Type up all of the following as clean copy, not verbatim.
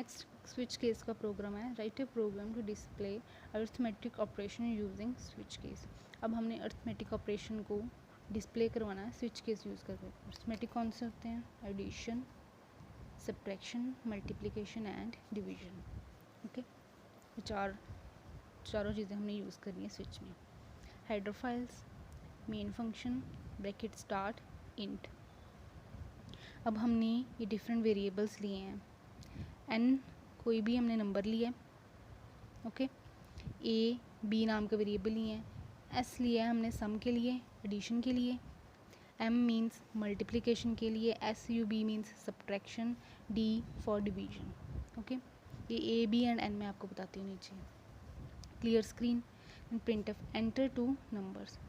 Next switch case का program है, write a program to display arithmetic operation using switch case. अब हमने arithmetic operation को display करवाना है स्विच केस यूज़ करके। अरिथमेटिक कौन से होते हैं? Addition, subtraction, multiplication and division. Okay, चारों चीज़ें हमने यूज़ करनी है स्विच में। Header files, main function, bracket start, int. अब हमने ये डिफरेंट वेरिएबल्स लिए हैं। n कोई भी हमने नंबर लिया है, ओके। a b नाम का वेरिएबल लिए हैं। s लिया है हमने सम के लिए, एडिशन के लिए। m मीन्स मल्टीप्लिकेशन के लिए, sub means subtraction, d for division. Okay, ये a b एंड n मैं आपको बताती हूँ नीचे। Clear screen and printf enter two numbers.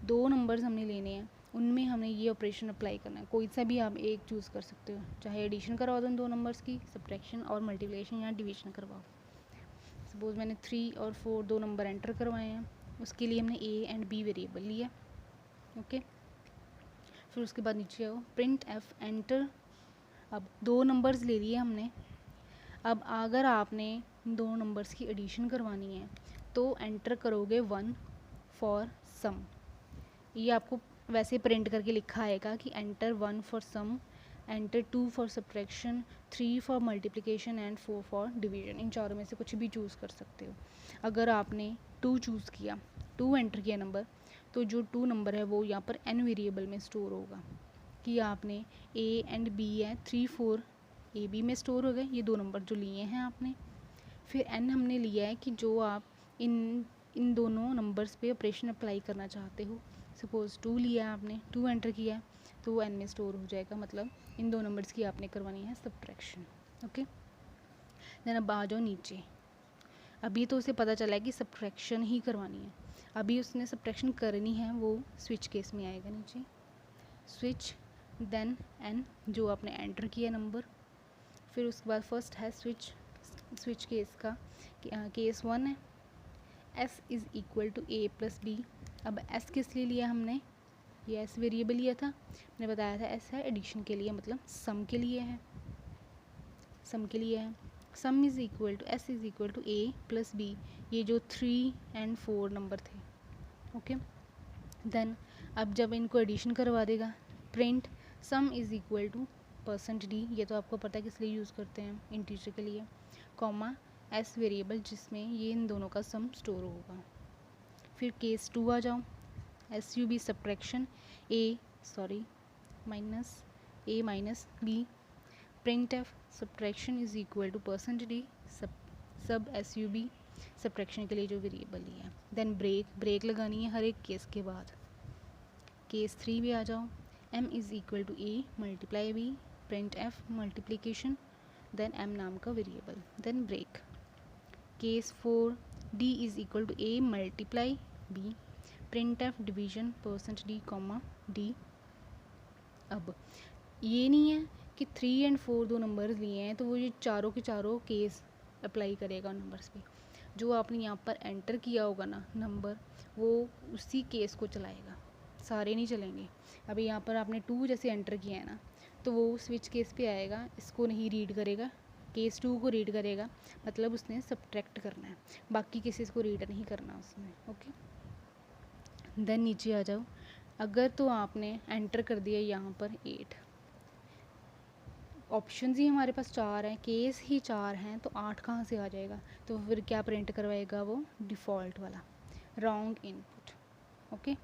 2 numbers हमने लेने हैं, उनमें हमें ये ऑपरेशन अप्लाई करना है। कोई सा भी आप एक चूज़ कर सकते हो, चाहे एडिशन करवा दो 2 नंबर्स की, सब्ट्रैक्शन और मल्टीप्लिकेशन या डिवीजन करवाओ। सपोज मैंने 3 और 4 2 नंबर एंटर करवाए हैं, उसके लिए हमने a एंड b वेरिएबल लिया, ओके। फिर उसके बाद नीचे आओ, प्रिंट एफ एंटर। अब 2 नंबर्स ले लिए हमने। अब अगर आपने इन 2 नंबर्स की एडिशन करवानी है तो एंटर करोगे 1 फॉर सम। ये आपको वैसे प्रिंट करके लिखा आएगा कि enter 1 for sum, enter 2 for subtraction, 3 for multiplication and 4 for division. इन चारों में से कुछ भी चूज़ कर सकते हो। अगर आपने 2 चूज़ किया, 2 एंटर किया नंबर, तो जो 2 नंबर है वो यहाँ पर n वेरिएबल में स्टोर होगा कि आपने a एंड b है, 3 4 ए बी में स्टोर हो गए ये 2 नंबर जो लिए हैं आपने। फिर n हमने लिया है कि जो आप इन दोनों नंबर्स पे ऑपरेशन अप्लाई करना चाहते हो। सपोज़ 2 लिया है आपने, 2 एंटर किया है तो वो n में स्टोर हो जाएगा, मतलब इन 2 नंबर्स की आपने करवानी है सब्ट्रैक्शन, ओके। देन अब आ जाओ नीचे। अभी तो उसे पता चला है कि सब्ट्रैक्शन ही करवानी है, अभी उसने सब्ट्रैक्शन करनी है, वो स्विच केस में आएगा नीचे। स्विच देन n जो आपने एंटर किया नंबर। फिर उसके बाद फर्स्ट है स्विच केस का केस 1 है, s is equal to a plus b. अब s किस लिए लिया हमने? ये s वेरिएबल लिया था, मैंने बताया था s है एडिशन के लिए, मतलब सम के लिए है, सम के लिए है। Sum is equal to s is equal to a plus b, ये जो 3 एंड 4 नंबर थे, ओके। देन अब जब इनको एडिशन करवा देगा, print sum is equal to %d, ये तो आपको पता है किस लिए यूज़ करते हैं, इंटीजर के लिए, कॉमा s वेरिएबल जिसमें ये इन दोनों का सम स्टोर होगा। फिर केस 2 आ जाओ, sub subtraction minus a minus b, print f subtraction is equal to %d sub sub subtraction के लिए जो वेरिएबल लिया है। देन ब्रेक लगानी है हर एक केस के बाद। केस 3 भी आ जाओ, m is equal to a multiply b, print f multiplication, then m नाम का variable, then break. Case 4 d is equal to a multiply b, print f division %d comma d। अब ये नहीं है कि 3 एंड 4 2 नंबर्स लिए हैं तो वो ये चारों के चारों केस अप्लाई करेगा नंबर्स पे। जो आपने यहाँ पर एंटर किया होगा ना नंबर, वो उसी केस को चलाएगा, सारे नहीं चलेंगे। अभी यहाँ पर आपने 2 जैसे एंटर किया है ना, तो वो स्विच केस पे आएगा, इसको नहीं रीड करेगा, केस 2 को रीड करेगा, मतलब उसने सब्ट्रैक्ट करना है, बाकी केसेस को रीड नहीं करना उसने, ओके। देन नीचे आ जाओ, अगर तो आपने एंटर कर दिया यहाँ पर 8, ऑप्शंस ही हमारे पास 4 हैं, केस ही 4 हैं, तो 8 कहाँ से आ जाएगा? तो फिर क्या प्रिंट करवाएगा वो? डिफ़ॉल्ट वाला रॉन्ग इनपुट, ओके।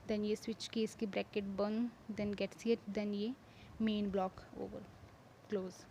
देन ये स्विच केस की ब्रैकेट बंद, देन गेट्स हिट, देन ये मेन ब्लॉक ओवर क्लोज।